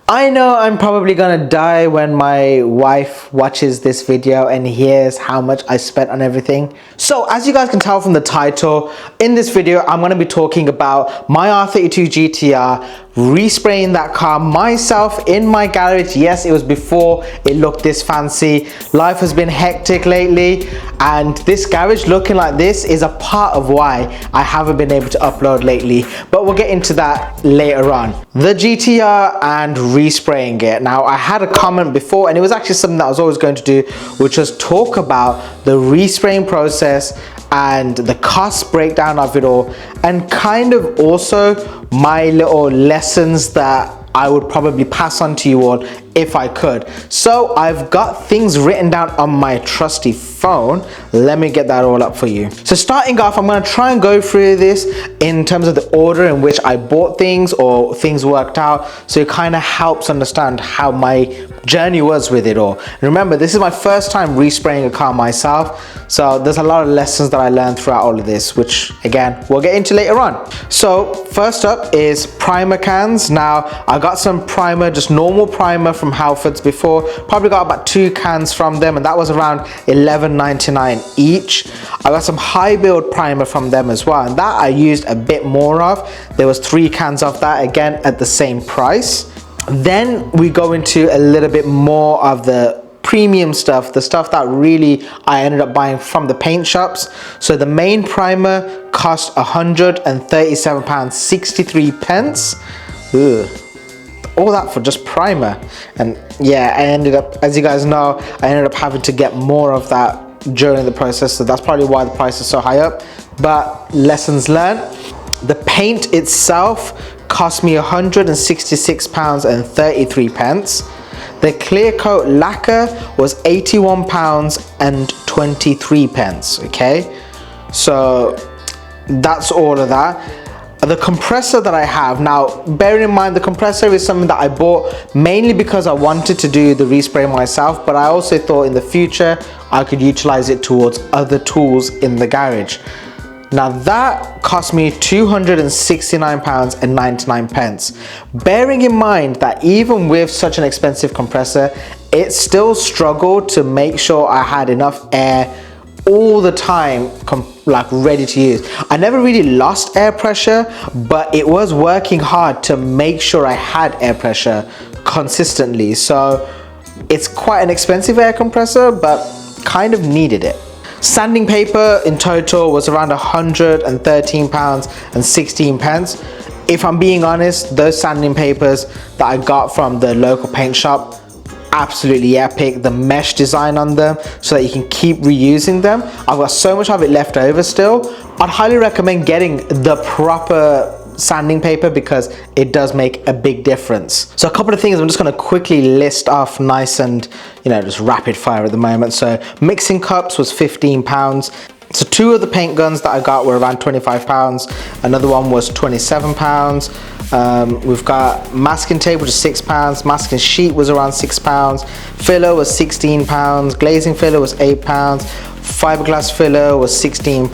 I know I'm probably gonna die when my wife watches this video and hears how much I spent on everything. So as you guys can tell from the title, in this video I'm gonna be talking about my R32 GTR, respraying that car myself in my garage. Yes, it was before it looked this fancy. Life has been hectic lately, and this garage looking like this is a part of why I haven't been able to upload lately, but we'll get into that later on. The GTR and respraying it. Now, I had a comment before, and it was actually something that I was always going to do, which was talk about the respraying process and the cost breakdown of it all, and kind of also my little lessons that I would probably pass on to you all if I could. So I've got things written down on my trusty phone. Let me get that all up for you. So starting off, I'm going to try and go through this in terms of the order in which I bought things or things worked out, so it kind of helps understand how my journey was with it all. Remember, this is my first time respraying a car myself, so there's a lot of lessons that I learned throughout all of this, which again we'll get into later on. So first up is primer cans. Now I got some primer, just normal primer from Halfords before, probably got about 2 cans from them, and that was around $11.99 each. I got some high build primer from them as well, and that I used a bit more of. There was 3 cans of that, again at the same price. Then we go into a little bit more of the premium stuff, the stuff that really I ended up buying from the paint shops. So the main primer cost £137.63. Ugh. All that for just primer. And yeah, I ended up, as you guys know, I ended up having to get more of that during the process, so that's probably why the price is so high up, but lessons learned. The paint itself cost me £166.33. The clear coat lacquer was £81.23. Okay, so that's all of that. The compressor that I have now, bearing in mind the compressor is something that I bought mainly because I wanted to do the respray myself, but I also thought in the future I could utilize it towards other tools in the garage. Now that cost me £269.99. Bearing in mind that even with such an expensive compressor, it still struggled to make sure I had enough air all the time, like ready to use. I never really lost air pressure, but it was working hard to make sure I had air pressure consistently. So it's quite an expensive air compressor, but kind of needed it. Sanding paper in total was around £113.16. If I'm being honest, those sanding papers that I got from the local paint shop, absolutely epic. The mesh design on them so that you can keep reusing them. I've got so much of it left over still. I'd highly recommend getting the proper sanding paper because it does make a big difference. So a couple of things I'm just going to quickly list off nice and, you know, just rapid fire at the moment. So mixing cups was £15. So 2 of the paint guns that I got were around £25. Another one was £27. We've got masking tape, which is £6. Masking sheet was around £6. Filler was £16. Glazing filler was £8. Fiberglass filler was £16.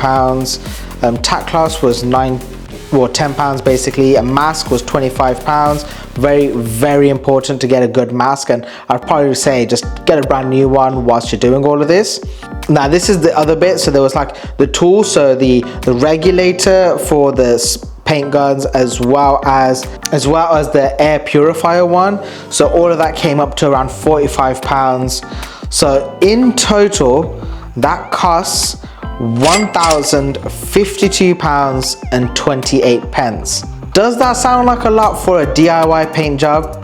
Tack cloth was £10 basically. A mask was £25. Very, very important to get a good mask, and I'd probably say just get a brand new one whilst you're doing all of this. Now this is the other bit. So there was like the tool, so the regulator for the paint guns, as well as the air purifier one. So all of that came up to around £45. So in total that costs £1,052.28. Does that sound like a lot for a DIY paint job?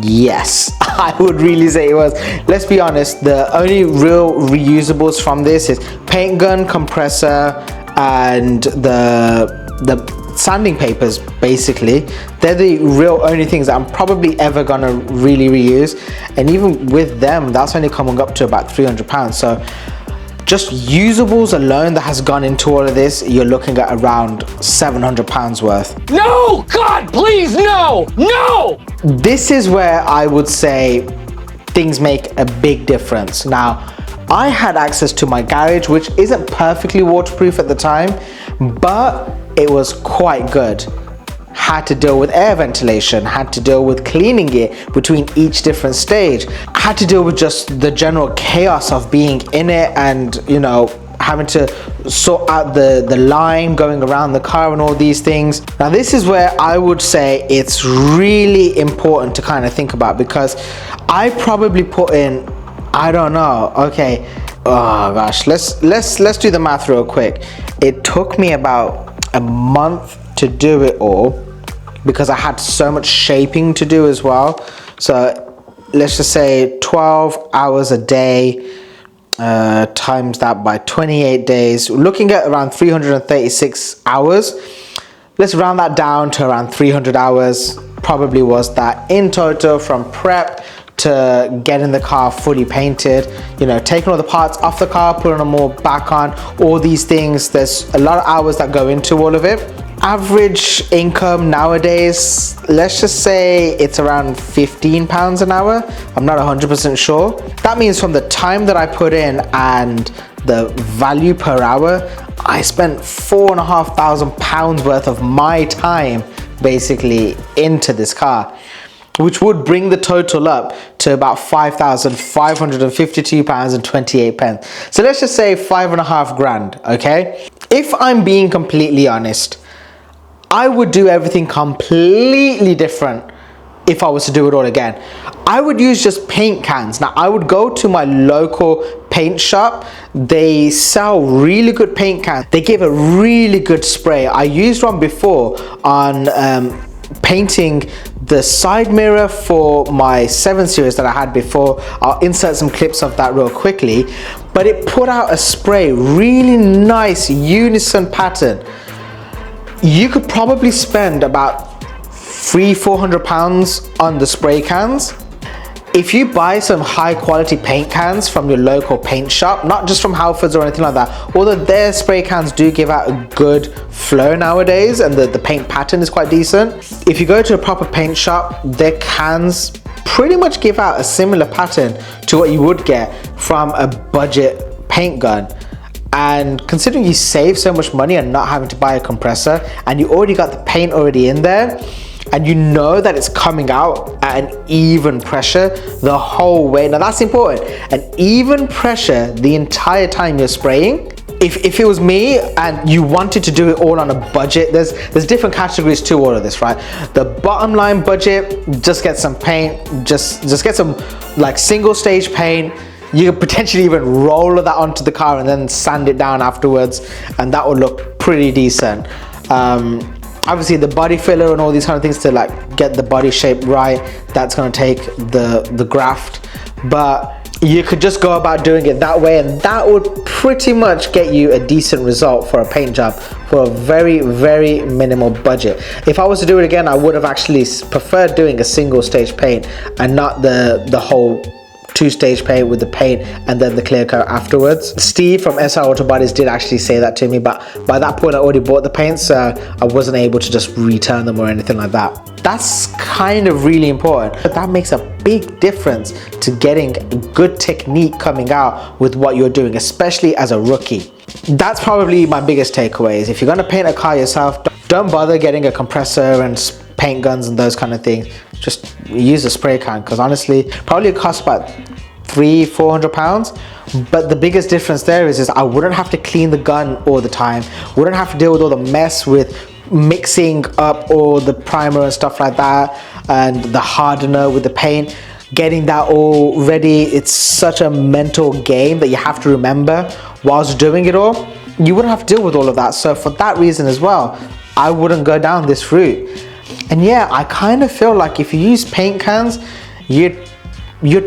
Yes, I would really say it was. Let's be honest, the only real reusables from this is paint gun, compressor, and the sanding papers. Basically, they're the real only things that I'm probably ever gonna really reuse, and even with them, that's only coming up to about £300. So just usables alone that has gone into all of this, you're looking at around £700 worth. No, God, please, no, no! This is where I would say things make a big difference. Now, I had access to my garage, which isn't perfectly waterproof at the time, but it was quite good. had to deal with air ventilation, had to deal with cleaning it between each different stage, had to deal with just the general chaos of being in it, and you know, having to sort out the line going around the car and all these things. Now this is where I would say it's really important to kind of think about, because I probably put in, I don't know, okay, oh gosh, let's do the math real quick. It took me about a month to do it all, because I had so much shaping to do as well. So let's just say 12 hours a day, times that by 28 days, looking at around 336 hours. Let's round that down to around 300 hours probably was that in total, from prep to getting the car fully painted, you know, taking all the parts off the car, putting them all back on, all these things. There's a lot of hours that go into all of it. Average income nowadays, let's just say it's around £15 an hour. I'm not 100% sure. That means from the time that I put in and the value per hour, I spent £4,500 worth of my time basically into this car, which would bring the total up to about £5,552.28. So let's just say £5,500, okay? If I'm being completely honest, I would do everything completely different if I was to do it all again. I would use just paint cans. Now I would go to my local paint shop. They sell really good paint cans. They give a really good spray. I used one before on painting the side mirror for my 7 Series that I had before. I'll insert some clips of that real quickly, but it put out a spray, really nice unison pattern. You could probably spend about £300-400 on the spray cans. If you buy some high quality paint cans from your local paint shop, not just from Halfords or anything like that, although their spray cans do give out a good flow nowadays and the paint pattern is quite decent. If you go to a proper paint shop, their cans pretty much give out a similar pattern to what you would get from a budget paint gun. And considering you save so much money and not having to buy a compressor, and you already got the paint already in there, and you know that it's coming out at an even pressure the whole way. Now that's important, an even pressure the entire time you're spraying. If it was me and you wanted to do it all on a budget, there's different categories to all of this, right? The bottom line budget, just get some paint, just get some like single stage paint. You could potentially even roll that onto the car and then sand it down afterwards, and that would look pretty decent. Obviously the body filler and all these kind of things to like get the body shape right, that's going to take the graft, but you could just go about doing it that way, and that would pretty much get you a decent result for a paint job for a very, very minimal budget. If I was to do it again, I would have actually preferred doing a single stage paint and not the whole 2-stage paint with the paint and then the clear coat afterwards. Steve from SR Auto Bodies did actually say that to me, but by that point I already bought the paints, so I wasn't able to just return them or anything like that. That's kind of really important. But that makes a big difference to getting good technique coming out with what you're doing, especially as a rookie. That's probably my biggest takeaway, is if you're going to paint a car yourself, don't bother getting a compressor and paint guns and those kind of things. Just use a spray can, because honestly probably it costs about £300-400. But the biggest difference there is I wouldn't have to clean the gun all the time, wouldn't have to deal with all the mess with mixing up all the primer and stuff like that, and the hardener with the paint, getting that all ready. It's such a mental game that you have to remember whilst doing it all. You wouldn't have to deal with all of that. So for that reason as well, I wouldn't go down this route. And yeah, I kind of feel like if you use paint cans, your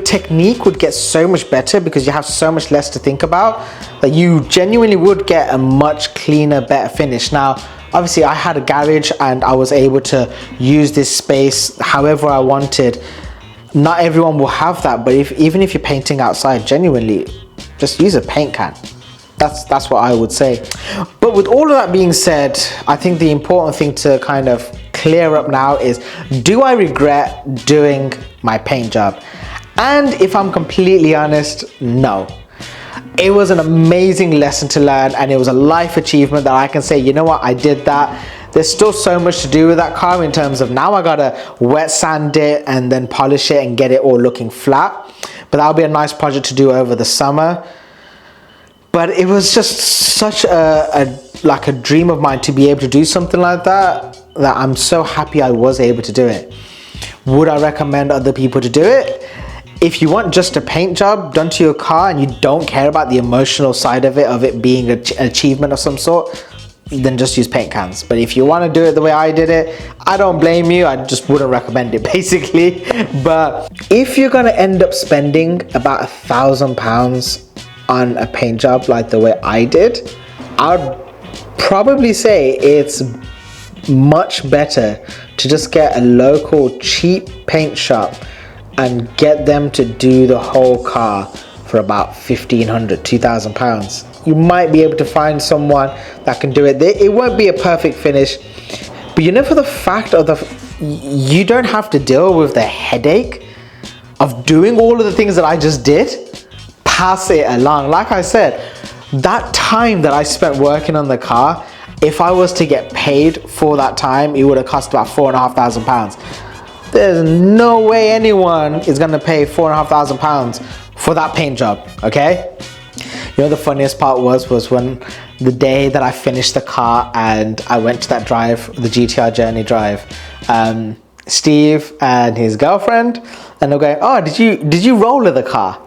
technique would get so much better, because you have so much less to think about, that you genuinely would get a much cleaner, better finish. Now, obviously I had a garage and I was able to use this space however I wanted. Not everyone will have that, but even if you're painting outside, genuinely, just use a paint can. That's what I would say. But with all of that being said, I think the important thing to kind of clear up now is, do I regret doing my paint job? And if I'm completely honest, no. It was an amazing lesson to learn, and it was a life achievement that I can say, you know what, I did that. there's still so much to do with that car in terms of now I gotta wet sand it and then polish it and get it all looking flat. But that'll be a nice project to do over the summer. But it was just such a dream of mine to be able to do something like that, that I'm so happy I was able to do it. Would I recommend other people to do it? If you want just a paint job done to your car and you don't care about the emotional side of it being an achievement of some sort, then just use paint cans. But if you want to do it the way I did it, I don't blame you. I just wouldn't recommend it basically. But if you're gonna end up spending about £1,000 on a paint job like the way I did, I'd probably say it's much better to just get a local cheap paint shop and get them to do the whole car for about £1,500, £2,000. You might be able to find someone that can do it. It won't be a perfect finish, but you know, for the fact of you don't have to deal with the headache of doing all of the things that I just did. Pass it along. Like I said, that time that I spent working on the car, if I was to get paid for that time, it would have cost about £4,500. There's no way anyone is gonna pay £4,500 for that paint job, okay? You know, the funniest part was when the day that I finished the car and I went to that drive, the GTR Journey drive, Steve and his girlfriend, and they're going, oh, did you roller the car?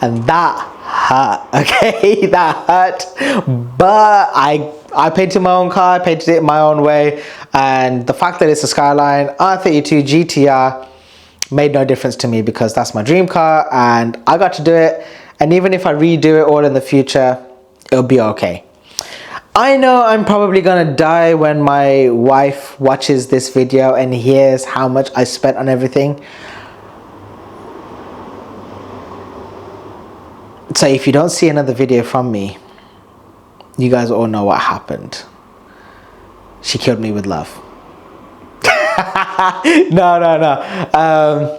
And that hurt, okay? That hurt, but I painted my own car, I painted it my own way, and the fact that it's a Skyline R32 GTR made no difference to me because that's my dream car and I got to do it. And even if I redo it all in the future, it'll be okay. I know I'm probably gonna die when my wife watches this video and hears how much I spent on everything. So if you don't see another video from me, you guys all know what happened. She killed me with love. No.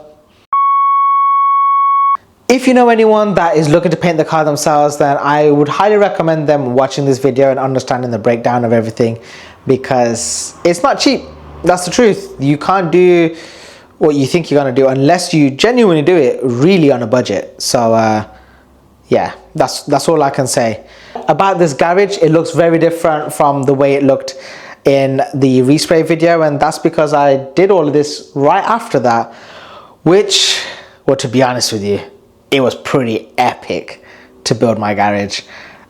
If you know anyone that is looking to paint the car themselves, then I would highly recommend them watching this video and understanding the breakdown of everything, because it's not cheap. That's the truth. You can't do what you think you're gonna do unless you genuinely do it really on a budget. So yeah, that's all I can say. About this garage, it looks very different from the way it looked in the respray video, and that's because I did all of this right after that, which, well, to be honest with you, it was pretty epic to build my garage.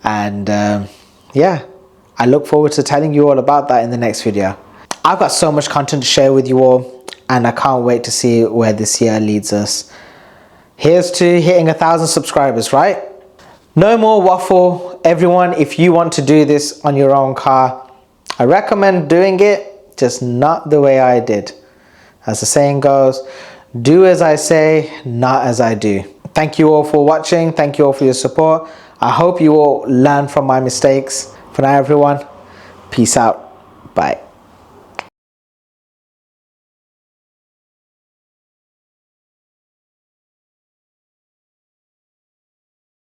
And yeah, I look forward to telling you all about that in the next video. I've got so much content to share with you all, and I can't wait to see where this year leads us. Here's to hitting 1,000 subscribers, right? No more waffle. Everyone, if you want to do this on your own car, I recommend doing it, just not the way I did. As the saying goes, do as I say, not as I do. Thank you all for watching. Thank you all for your support. I hope you all learn from my mistakes. For now, everyone, peace out. Bye.